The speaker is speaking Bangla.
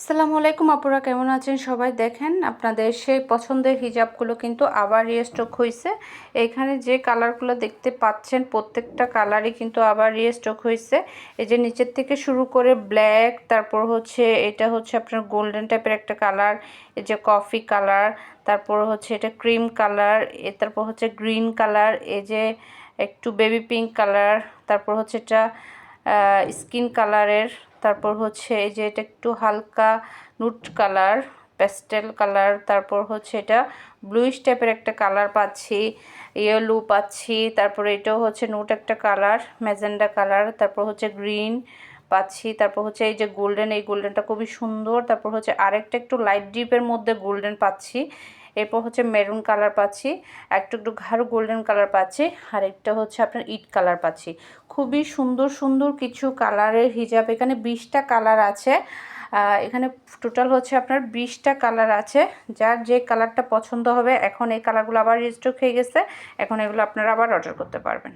আসসালামু আলাইকুম আপুরা, কেমন আছেন সবাই? দেখেন আপনাদের সেই পছন্দের হিজাবগুলো কিন্তু আবার রিস্টক হয়েছে। এখানে যে কালারগুলো দেখতে পাচ্ছেন প্রত্যেকটা কালারই কিন্তু আবার রিস্টক হয়েছে। এই যে নিচের থেকে শুরু করে ব্ল্যাক, তারপর হচ্ছে এটা হচ্ছে আপনার গোল্ডেন টাইপের একটা কালার, এই যে কফি কালার, তারপর হচ্ছে এটা ক্রিম কালার, তারপর হচ্ছে গ্রিন কালার, এই যে একটু বেবি পিঙ্ক কালার, তারপর হচ্ছে এটা স্কিন কালারের, তারপর হচ্ছে এই যে এটা একটু হালকা নুট কালার, প্যাস্টেল কালার, তারপর হচ্ছে এটা ব্লুইশ টাইপের একটা কালার পাচ্ছি, ইয়েলো পাচ্ছি, তারপর এটাও হচ্ছে নুট একটা কালার, ম্যাজেন্ডা কালার, তারপর হচ্ছে গ্রিন পাচ্ছি, তারপর হচ্ছে এই যে গোল্ডেন, এই গোল্ডেনটা খুবই সুন্দর, তারপর হচ্ছে আরেকটা একটু লাইট ডিপের মধ্যে গোল্ডেন পাচ্ছি, এরপর হচ্ছে মেরুন কালার পাচ্ছি, একটু একটু গাঢ় গোল্ডেন কালার পাচ্ছি, আর একটা হচ্ছে আপনার ইট কালার পাচ্ছি। খুবই সুন্দর সুন্দর কিছু কালারের হিজাব, এখানে 20টা কালার আছে। এখানে টোটাল হচ্ছে আপনার 20টা কালার আছে। যার যে কালারটা পছন্দ হবে, এখন এই কালারগুলো আবার রিস্টক হয়ে গেছে, এখন এগুলো আপনারা আবার অর্ডার করতে পারবেন।